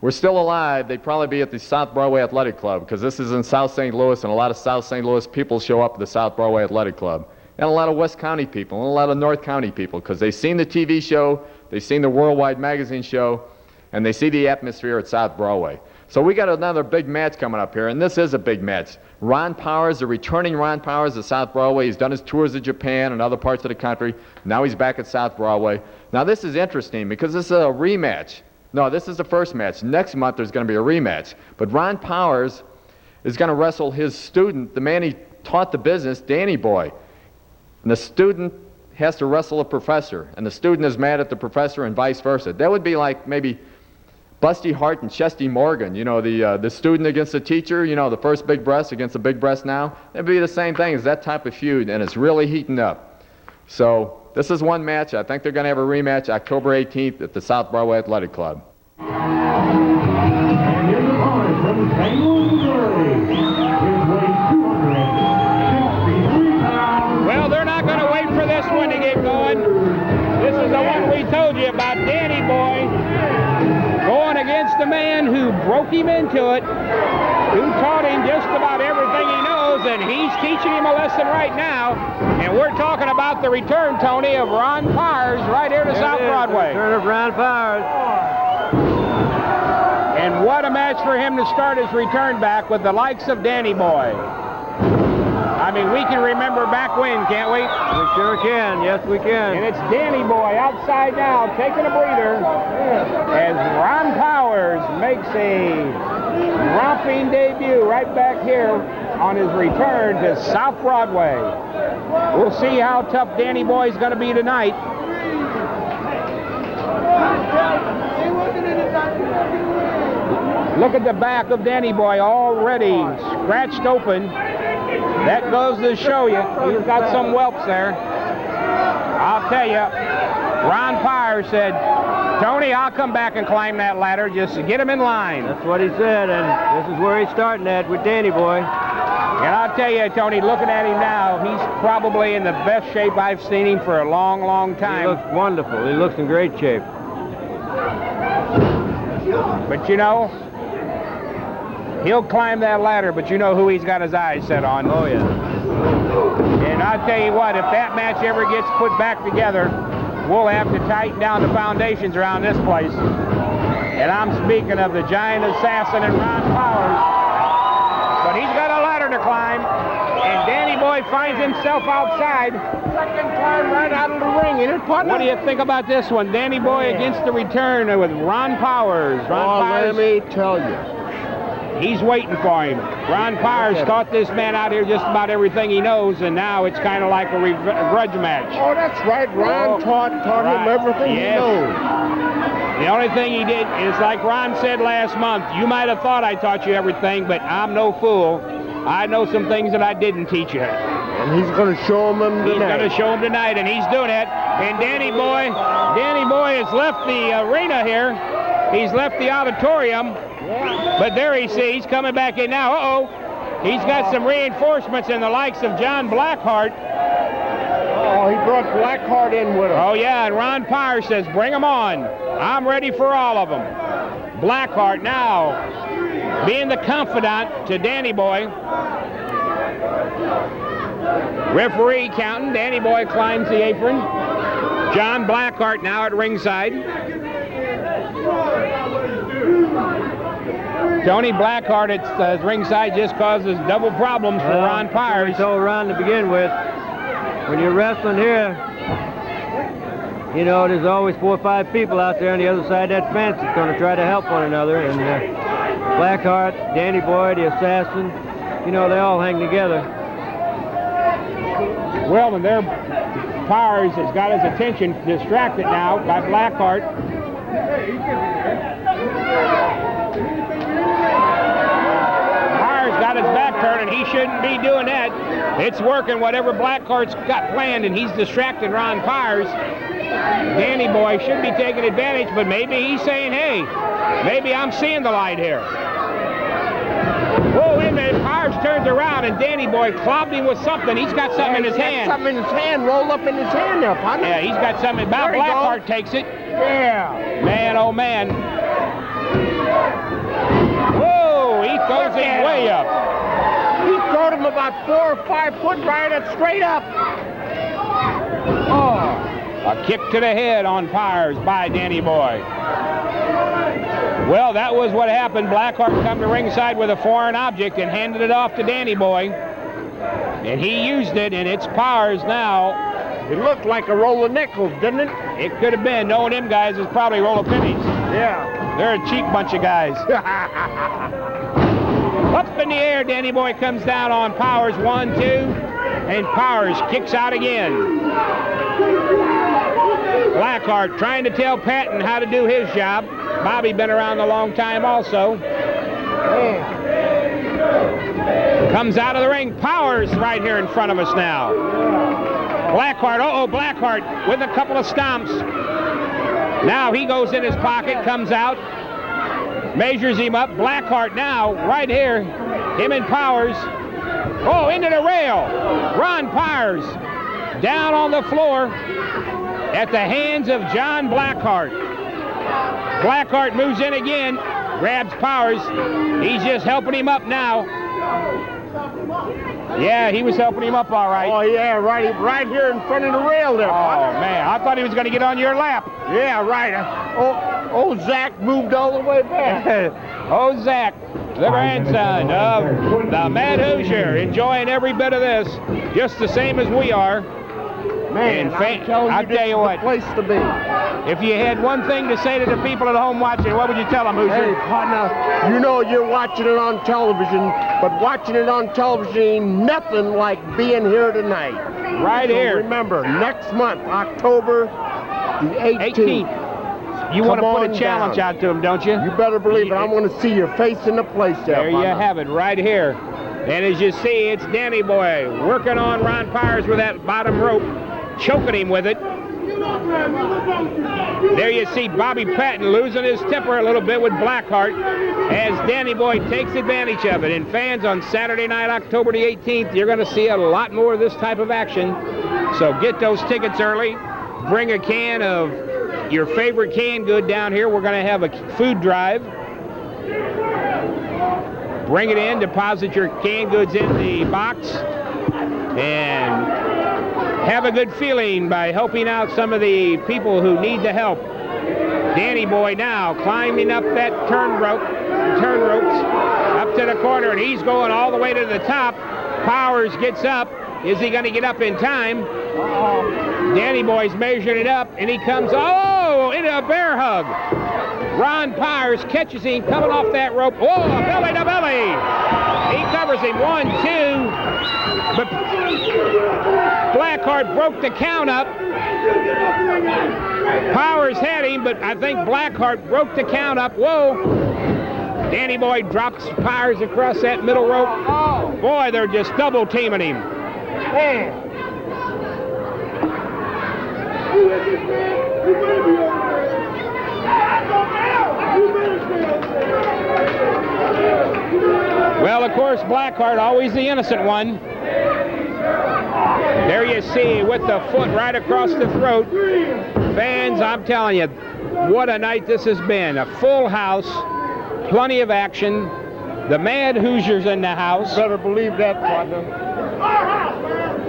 were still alive, they'd probably be at the South Broadway Athletic Club, because this is in South St. Louis, and a lot of South St. Louis people show up at the South Broadway Athletic Club. and a lot of West County people, and a lot of North County people, because they've seen the TV show, they've seen the Worldwide Magazine show, and they see the atmosphere at South Broadway. So we got another big match coming up here, and this is a big match. Ron Powers, the returning Ron Powers at South Broadway. He's done his tours of Japan and other parts of the country. Now he's back at South Broadway. Now this is interesting because this is a rematch. No, this is the first match. Next month there's going to be a rematch. But Ron Powers is going to wrestle his student, the man he taught the business, Danny Boy. And the student has to wrestle a professor, and the student is mad at the professor and vice versa. That would be like maybe Busty Hart and Chesty Morgan, you know, the student against the teacher, you know, the first big breast against the big breast now. It'd be the same thing as that type of feud, and it's really heating up. So this is one match. I think they're going to have a rematch October 18th at the South Broadway Athletic Club. And here's the opponent from Tango, Missouri. His weight 263 pounds. Well, they're not going to wait for this one to get going. This is the one we told you about, Danny Boy, going against the man who broke him into it, who taught him just about everything he knows, and he's teaching him a lesson right now. And we're talking about the return, Tony, of Ron Powers right here to South Broadway. Return of Ron Powers. And what a match for him to start his return back with the likes of Danny Boy. I mean, we can remember back when, can't we? We sure can. Yes, we can. And it's Danny Boy outside now, taking a breather, as Ron Powers makes a romping debut right back here on his return to South Broadway. We'll see how tough Danny Boy's going to be tonight. Look at the back of Danny Boy already scratched open. That goes to show you, he's got some whelps there. I'll tell you, Ron Powers said, Tony, I'll come back and climb that ladder just to get him in line. That's what he said, and this is where he's starting at with Danny Boy. And I'll tell you, Tony, looking at him now, he's probably in the best shape I've seen him for a long, long time. He looks wonderful. He looks in great shape. But you know, he'll climb that ladder, but you know who he's got his eyes set on. Oh, yeah. And I'll tell you what, if that match ever gets put back together, we'll have to tighten down the foundations around this place. And I'm speaking of the giant assassin and Ron Powers. But he's got a ladder to climb, and Danny Boy finds himself outside. Second climb right out of the ring, ain't it, partner? What do you think about this one? Danny Boy against the return with Ron Powers. Let me tell you. He's waiting for him. Ron Powers taught this man out here just about everything he knows, and now it's kind of like a grudge match. Oh, that's right. Ron taught him everything he knows. The only thing he did is, like Ron said last month, you might have thought I taught you everything, but I'm no fool. I know some things that I didn't teach you. And he's going to show him tonight. He's going to show him tonight, and he's doing it. And Danny Boy has left the arena here. He's left the auditorium. But there he's coming back in now. Uh-oh. He's got some reinforcements in the likes of John Blackheart. Oh, he brought Blackheart in with him. Oh, yeah, and Ron Powers says, bring them on. I'm ready for all of them. Blackheart now being the confidant to Danny Boy. Referee counting. Danny Boy climbs the apron. John Blackheart now at ringside. Tony Blackheart at ringside just causes double problems for Ron Powers. I told Ron to begin with, when you're wrestling here, you know, there's always 4 or 5 people out there on the other side of that fence that's going to try to help one another. And Blackheart, Danny Boy, the assassin, you know, they all hang together. Well, and their Powers has got his attention distracted now by Blackheart. Powers got his back turned, and he shouldn't be doing that. It's working whatever Blackheart's got planned, and he's distracted Ron Powers. Danny Boy should be taking advantage, but maybe he's saying, hey, maybe I'm seeing the light here. Whoa, wait a minute. Powers turns around, and Danny Boy clobbed him with something. He's got something in his hand. Something in his hand, rolled up in his hand there, partner. Yeah, he's got something. Bob Blackheart takes it. Yeah. Man, oh, man. Whoa, he throws him way up. He throwed him about 4 or 5 foot right up, straight up. A kick to the head on Pyers by Danny Boy. Well, that was what happened. Blackheart come to ringside with a foreign object and handed it off to Danny Boy. And he used it, and it's Pyers now. It looked like a roll of nickels, didn't it? It could have been. Knowing them guys, it's probably a roll of pennies. Yeah. They're a cheap bunch of guys. Up in the air, Danny Boy comes down on Powers. 1, 2, and Powers kicks out again. Blackheart trying to tell Patton how to do his job. Bobby been around a long time also. Comes out of the ring. Powers right here in front of us now. Blackheart, Blackheart with a couple of stomps. Now he goes in his pocket, comes out, measures him up. Blackheart now, right here, him and Powers. Oh, into the rail. Ron Powers down on the floor at the hands of John Blackheart. Blackheart moves in again, grabs Powers. He's just helping him up now. Yeah, he was helping him up all right. Oh, yeah, right here in front of the rail there. Oh, man, I thought he was going to get on your lap. Yeah, right. Oh, Zach moved all the way back. Oh, Zach, the grandson of the Mad Hoosier, enjoying every bit of this, just the same as we are. Man, I'll tell you what, place to be. If you had one thing to say to the people at home watching, what would you tell them, Hoosier? Hey, partner, you know you're watching it on television, but watching it on television ain't nothing like being here tonight. Right here. Remember, next month, October the 18th. You want to put a challenge out to them, don't you? You better believe it. I want to see your face in the place there, you have it, right here. And as you see, it's Danny Boy working on Ron Pyers with that bottom rope, choking him with it. There you see Bobby Patton losing his temper a little bit with Blackheart as Danny Boy takes advantage of it. And fans, on Saturday night, October the 18th, you're going to see a lot more of this type of action. So get those tickets early. Bring a can of your favorite canned good down here. We're going to have a food drive. Bring it in, deposit your canned goods in the box, and have a good feeling by helping out some of the people who need the help. Danny Boy now climbing up that turn ropes up to the corner, and he's going all the way to the top. Powers gets up. Is he going to get up in time? Danny Boy's measuring it up, and he comes, into a bear hug. Ron Pyers catches him coming off that rope. Whoa, belly to belly. He covers him. 1, 2. But Blackheart broke the count up. Powers had him, but I think Blackheart broke the count up. Whoa. Danny Boy drops Pyers across that middle rope. Boy, they're just double teaming him. Well, of course, Blackheart, always the innocent one. There you see, with the foot right across the throat. Fans, I'm telling you, what a night this has been. A full house, plenty of action. The Mad Hoosiers in the house. Better believe that, partner.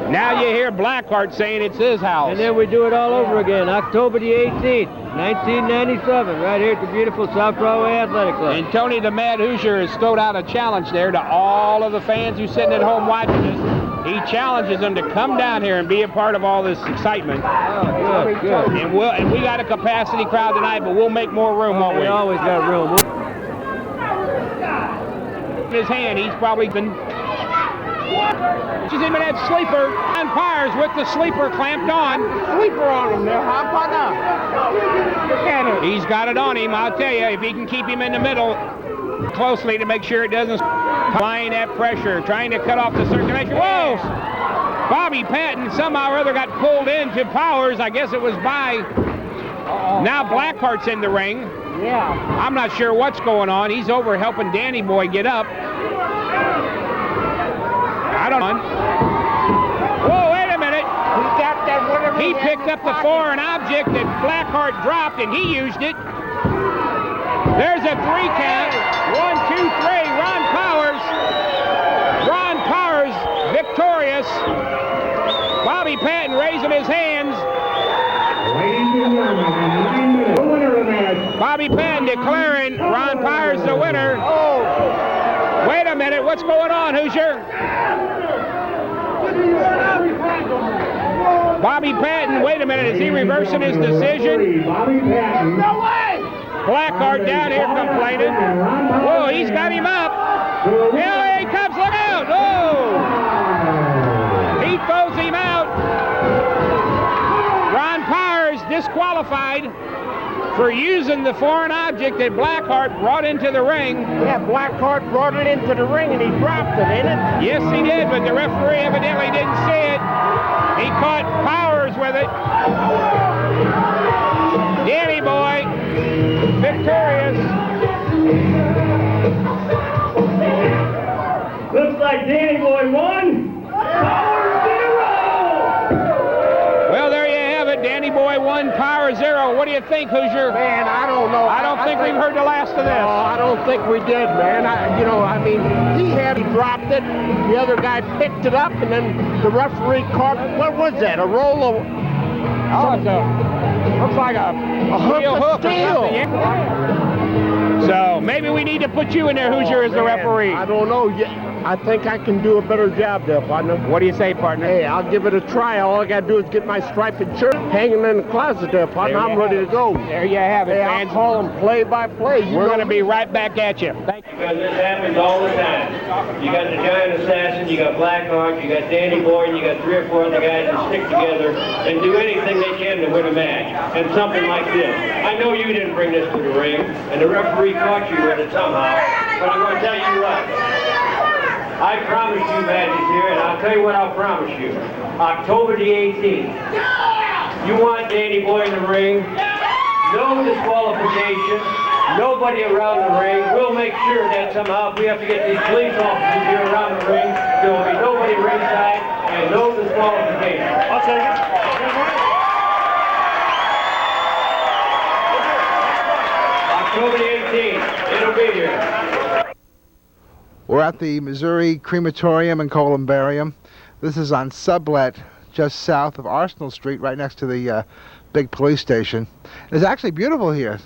Now you hear Blackheart saying it's his house. And then we do it all over again, October the 18th, 1997, right here at the beautiful South Broadway Athletic Club. And Tony the Mad Hoosier has thrown out a challenge there to all of the fans who are sitting at home watching this. He challenges them to come down here and be a part of all this excitement. Oh, good. And we got a capacity crowd tonight, but we'll make more room, won't we? We always got room. His hand, he's probably been... She's in that sleeper. And Pyers with the sleeper clamped on. Sleeper on him there, huh, partner? He's got it on him, I'll tell you. If he can keep him in the middle closely to make sure it doesn't applying that pressure, trying to cut off the circulation. Whoa! Bobby Patton somehow or other got pulled into Powers. I guess it was by... Now Blackheart's in the ring. Yeah. I'm not sure what's going on. He's over helping Danny Boy get up. I don't know. Whoa, wait a minute. He picked up the foreign object that Blackheart dropped, and he used it. There's a 3 count. 1, 2, 3. Ron Powers victorious. Bobby Patton raising his hands. Bobby Penn declaring Ron Powers the winner. Wait a minute, what's going on, Hoosier? Bobby Patton, wait a minute, is he reversing his decision? No way! Blackheart down here complaining. Whoa, he's got him up. Here he comes, look out! Oh! He throws him out. Ron Powers disqualified for using the foreign object that Blackheart brought into the ring. Yeah, Blackheart brought it into the ring and he dropped it, ain't it? Yes, he did, but the referee evidently didn't see it. He caught Powers with it. Danny Boy, victorious. Looks like Danny Boy won. Power 0. Well, there you have it. Danny Boy won, Power 0. What do you think, Hoosier? Man, I don't know. I don't think we've heard the last of this. No, I don't think we did, man. He dropped it. The other guy picked it up, and then the referee caught. What was that? A roll of? Looks like a hook of steel. So maybe we need to put you in there, Hoosier, as the referee. I don't know. I think I can do a better job there, partner. What do you say, partner? Hey, I'll give it a try. All I got to do is get my striped shirt hanging in the closet there, partner. I'm ready to go. There you have it, fans. I'll call them play-by-play. We're going to be right back at you. Thank you. Because this happens all the time. You got the Giant Assassin, you got Blackheart, you got Danny Boy, and you got 3 or 4 other guys that stick together and do anything they can to win a match. And something like this. I know you didn't bring this to the ring, and the referee caught you with it somehow, but I'm going to tell you what. I promised you matches here, and I'll tell you what I'll promise you. October the 18th. You want Danny Boy in the ring. No disqualification. Nobody around the ring. We'll make sure that somehow if we have to get these police officers here around the ring, there will be nobody ringside and no disqualification. I'll take it. October the 18th. It'll be here. We're at the Missouri Crematorium and Columbarium. This is on Sublette, just south of Arsenal Street, right next to the big police station. It's actually beautiful here.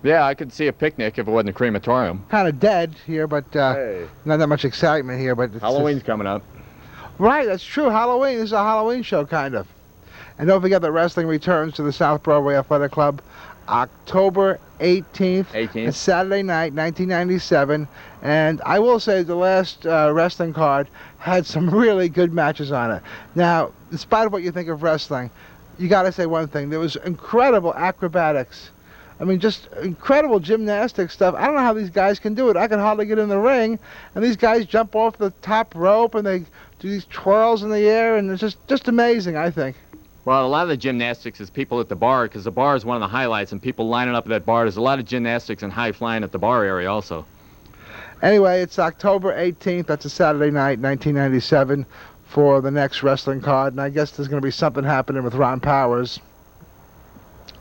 Yeah, I could see a picnic if it wasn't a crematorium. Kind of dead here, but not that much excitement here. But Halloween's coming up. Right, that's true. Halloween. This is a Halloween show, kind of. And don't forget that wrestling returns to the South Broadway Athletic Club October 18th. It's Saturday night, 1997. And I will say the last wrestling card had some really good matches on it. Now, in spite of what you think of wrestling, you got to say one thing. There was incredible acrobatics. I mean, just incredible gymnastic stuff. I don't know how these guys can do it. I can hardly get in the ring, and these guys jump off the top rope, and they do these twirls in the air, and it's just amazing, I think. Well, a lot of the gymnastics is people at the bar, because the bar is one of the highlights, and people lining up at that bar. There's a lot of gymnastics and high flying at the bar area also. Anyway, it's October 18th. That's a Saturday night, 1997, for the next wrestling card, and I guess there's going to be something happening with Ron Powers.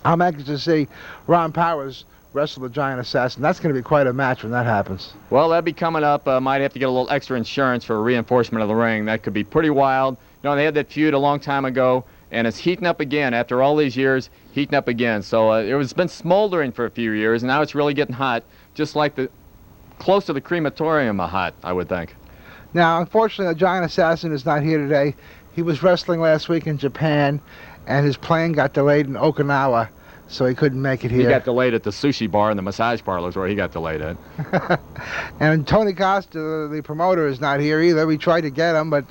I'm anxious to see Ron Powers wrestle the Giant Assassin. That's going to be quite a match when that happens. Well, that'll be coming up. Might have to get a little extra insurance for reinforcement of the ring. That could be pretty wild. You know, they had that feud a long time ago, and it's heating up again after all these years, heating up again. So it's been smoldering for a few years, and now it's really getting hot, just like close to the crematorium hot, I would think. Now, unfortunately, the Giant Assassin is not here today. He was wrestling last week in Japan, and his plane got delayed in Okinawa, so he couldn't make it here. He got delayed at the sushi bar and the massage parlors where he got delayed at. And Tony Casta, the promoter, is not here either. We tried to get him, but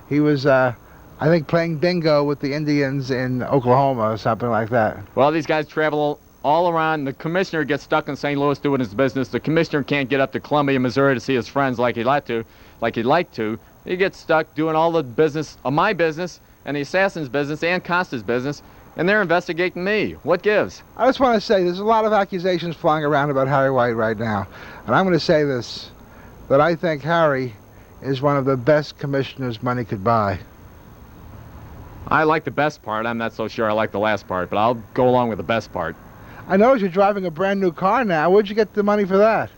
he was, I think, playing bingo with the Indians in Oklahoma or something like that. Well, these guys travel all around. The commissioner gets stuck in St. Louis doing his business. The commissioner can't get up to Columbia, Missouri to see his friends like he'd like to. He gets stuck doing all the business of my business and the assassin's business and Casta's business, and they're investigating me. What gives? I just want to say there's a lot of accusations flying around about Harry White right now, and I'm going to say this, that I think Harry is one of the best commissioners money could buy. I like the best part. I'm not so sure I like the last part, but I'll go along with the best part. I notice you're driving a brand new car now. Where'd you get the money for that?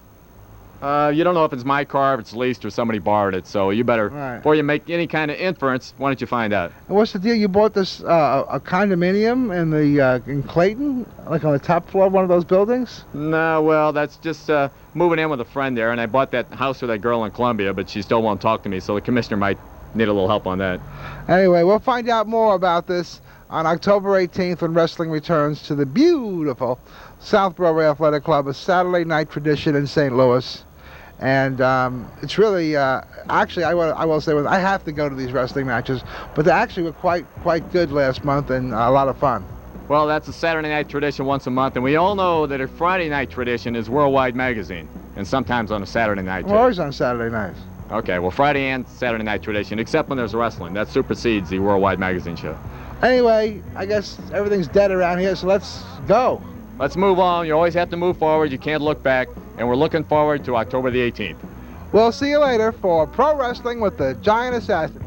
You don't know if it's my car, if it's leased, or somebody borrowed it. So you better, before you make any kind of inference, why don't you find out? And what's the deal? You bought this a condominium in Clayton, like on the top floor of one of those buildings? No, well, that's just moving in with a friend there, and I bought that house for that girl in Columbia, but she still won't talk to me, so the commissioner might need a little help on that. Anyway, we'll find out more about this on October 18th when wrestling returns to the beautiful South Broadway Athletic Club, a Saturday night tradition in St. Louis. And it's really, actually, I will say, I have to go to these wrestling matches, but they actually were quite good last month and a lot of fun. Well, that's a Saturday night tradition once a month, and we all know that a Friday night tradition is Worldwide Magazine, and sometimes on a Saturday night, too. We're always on Saturday nights. Okay, well, Friday and Saturday night tradition, except when there's wrestling. That supersedes the Worldwide Magazine show. Anyway, I guess everything's dead around here, so let's go. Let's move on. You always have to move forward. You can't look back. And we're looking forward to October the 18th. We'll see you later for Pro Wrestling with the Giant Assassin.